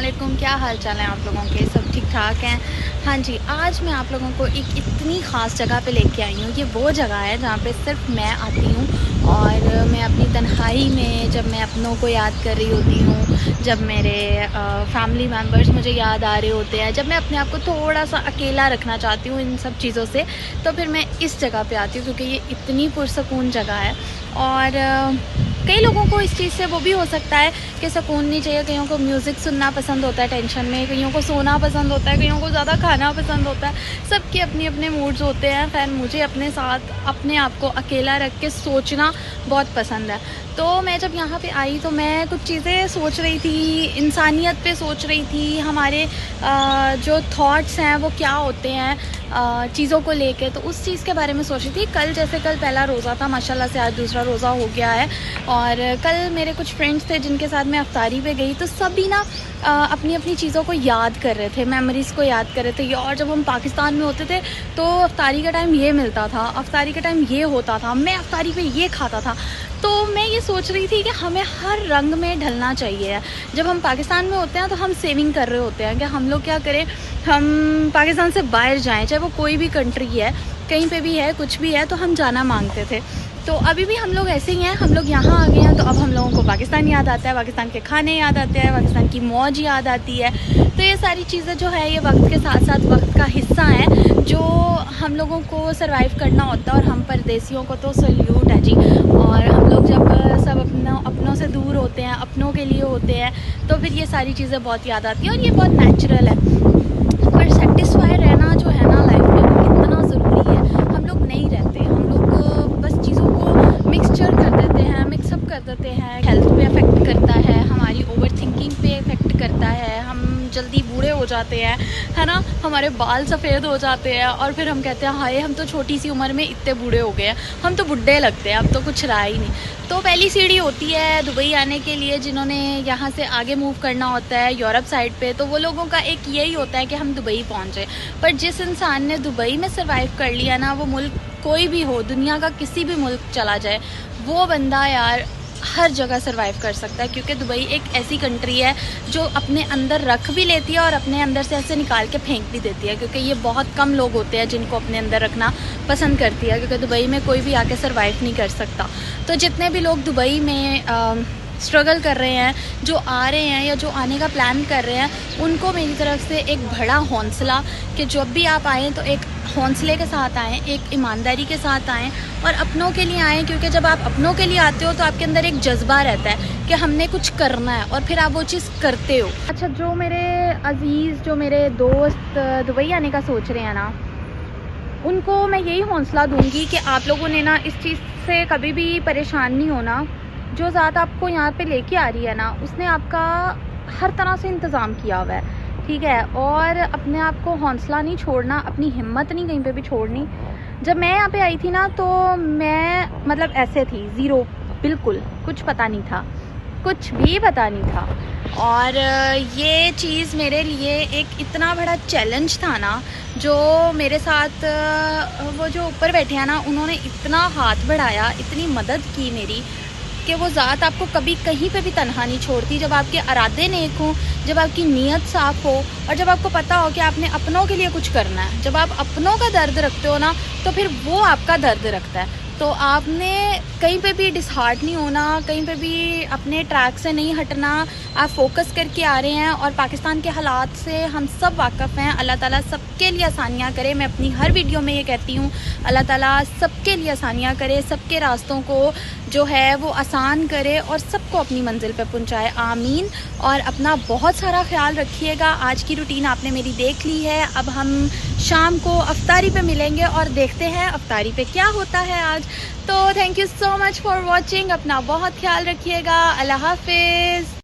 वालेकुम, क्या हाल चाल है आप लोगों के? सब ठीक ठाक हैं? हाँ जी, आज मैं आप लोगों को एक इतनी ख़ास जगह पे लेके आई हूँ। ये वो जगह है जहाँ पे सिर्फ मैं आती हूँ और मैं अपनी तन्हाई में, जब मैं अपनों को याद कर रही होती हूँ, जब मेरे फैमिली मेम्बर्स मुझे याद आ रहे होते हैं, जब मैं अपने आप को थोड़ा सा अकेला रखना चाहती हूँ इन सब चीज़ों से, तो फिर मैं इस जगह पे आती हूँ क्योंकि ये इतनी पुरसकून जगह है। और कई लोगों को इस चीज़ से वो भी हो सकता है कि सुकून नहीं चाहिए, कईयों को म्यूज़िक सुनना पसंद होता है टेंशन में, कईयों को सोना पसंद होता है, कईयों को ज़्यादा खाना पसंद होता है। सबके अपने अपने मूड्स होते हैं। खैर, मुझे अपने साथ अपने आप को अकेला रख के सोचना बहुत पसंद है। तो मैं जब यहाँ पे आई तो मैं कुछ चीज़ें सोच रही थी, इंसानियत पे सोच रही थी, हमारे जो थॉट्स हैं वो क्या होते हैं चीज़ों को लेके, तो उस चीज़ के बारे में सोच रही थी। कल पहला रोज़ा था, माशाल्लाह से आज दूसरा रोज़ा हो गया है। और कल मेरे कुछ फ्रेंड्स थे जिनके साथ मैं अफ्तारी पे गई, तो सभी ना अपनी अपनी चीज़ों को याद कर रहे थे, मेमोरीज़ को याद कर रहे थे। और जब हम पाकिस्तान में होते थे तो अफ्तारी का टाइम ये मिलता था, अफ्तारी का टाइम ये होता था, मैं अफ्तारी पे ये खाता था। तो मैं ये सोच रही थी कि हमें हर रंग में ढलना चाहिए। जब हम पाकिस्तान में होते हैं तो हम सेविंग कर रहे होते हैं कि हम लोग क्या करें, हम पाकिस्तान से बाहर जाएं, चाहे वो कोई भी कंट्री है, कहीं पे भी है, कुछ भी है, तो हम जाना मांगते थे। तो अभी भी हम लोग ऐसे ही हैं, हम लोग यहाँ आ गए हैं तो अब हम लोगों को पाकिस्तान याद आता है, पाकिस्तान के खाने याद आते हैं, पाकिस्तान की मौज याद आती है। तो ये सारी चीज़ें जो है ये वक्त के साथ साथ वक्त का हिस्सा है जो हम लोगों को सरवाइव करना होता है। और हम परदेसियों को तो सल्यूट है जी। और हम लोग जब सब अपनों से दूर होते हैं, अपनों के लिए होते हैं, तो फिर ये सारी चीज़ें बहुत याद आती हैं और ये बहुत नेचुरल है। पर सेटिस्फाई रहना जो है ना लाइफ में, वो कितना ज़रूरी है। हम लोग नहीं रहते, हम लोग बस चीज़ों को मिक्सचर कर देते हैं, मिक्सअप कर देते हैं। हेल्थ पे अफेक्ट करता है, हमारी ओवर थिंकिंग पे अफेक्ट करता है, हम जल्दी बूढ़े हो जाते हैं, है ना, हमारे बाल सफ़ेद हो जाते हैं और फिर हम कहते हैं हाय हम तो छोटी सी उम्र में इतने बूढ़े हो गए हैं, हम तो बुढ़े लगते हैं, अब तो कुछ रहा ही नहीं। तो पहली सीढ़ी होती है दुबई आने के लिए, जिन्होंने यहाँ से आगे मूव करना होता है यूरोप साइड पे, तो वो लोगों का एक यही होता है कि हम दुबई पहुँचे। पर जिस इंसान ने दुबई में सर्वाइव कर लिया ना, वो मुल्क कोई भी हो, दुनिया का किसी भी मुल्क चला जाए, वो बंदा यार हर जगह सर्वाइव कर सकता है। क्योंकि दुबई एक ऐसी कंट्री है जो अपने अंदर रख भी लेती है और अपने अंदर से ऐसे निकाल के फेंक भी देती है। क्योंकि ये बहुत कम लोग होते हैं जिनको अपने अंदर रखना पसंद करती है, क्योंकि दुबई में कोई भी आके सर्वाइव नहीं कर सकता। तो जितने भी लोग दुबई में स्ट्रगल कर रहे हैं, जो आ रहे हैं या जो आने का प्लान कर रहे हैं, उनको मेरी तरफ से एक बड़ा हौंसला कि जब भी आप आएँ तो एक हौंसले के साथ आएँ, एक ईमानदारी के साथ आएँ और अपनों के लिए आएँ। क्योंकि जब आप अपनों के लिए आते हो तो आपके अंदर एक जज्बा रहता है कि हमने कुछ करना है और फिर आप वो चीज़ करते हो। अच्छा, जो मेरे अज़ीज़, जो मेरे दोस्त दुबई आने का सोच रहे हैं ना, उनको मैं यही हौंसला दूँगी कि आप लोगों ने ना इस चीज़ से कभी भी परेशान नहीं होना। जो ज़ात आपको यहाँ पे लेके आ रही है ना, उसने आपका हर तरह से इंतज़ाम किया हुआ है, ठीक है। और अपने आप को हौसला नहीं छोड़ना, अपनी हिम्मत नहीं कहीं पे भी छोड़नी। जब मैं यहाँ पे आई थी ना तो मैं मतलब ऐसे थी, ज़ीरो, बिल्कुल कुछ पता नहीं था, कुछ भी पता नहीं था। और ये चीज़ मेरे लिए एक इतना बड़ा चैलेंज था ना, जो मेरे साथ वो जो ऊपर बैठे हैं ना, उन्होंने इतना हाथ बढ़ाया, इतनी मदद की मेरी, कि वो ज़ात आपको कभी कहीं पे भी तन्हा नहीं छोड़ती। जब आपके इरादे नेक हों, जब आपकी नीयत साफ़ हो और जब आपको पता हो कि आपने अपनों के लिए कुछ करना है, जब आप अपनों का दर्द रखते हो ना, तो फिर वो आपका दर्द रखता है। तो आपने कहीं पे भी डिसहार्ट नहीं होना, कहीं पे भी अपने ट्रैक से नहीं हटना। आप फोकस करके आ रहे हैं और पाकिस्तान के हालात से हम सब वाक़फ़ हैं। अल्लाह ताला सबके लिए आसानियाँ करे। मैं अपनी हर वीडियो में ये कहती हूँ, अल्लाह ताला सबके लिए आसानियाँ करे, सबके रास्तों को जो है वो आसान करे और सबको अपनी मंजिल पे पहुँचाए, आमीन। और अपना बहुत सारा ख्याल रखिएगा। आज की रूटीन आपने मेरी देख ली है, अब हम शाम को अफ्तारी पे मिलेंगे और देखते हैं अफ्तारी पे क्या होता है आज। तो thank you so much for watching. अपना बहुत ख्याल रखिएगा। अल्लाह हाफिज़।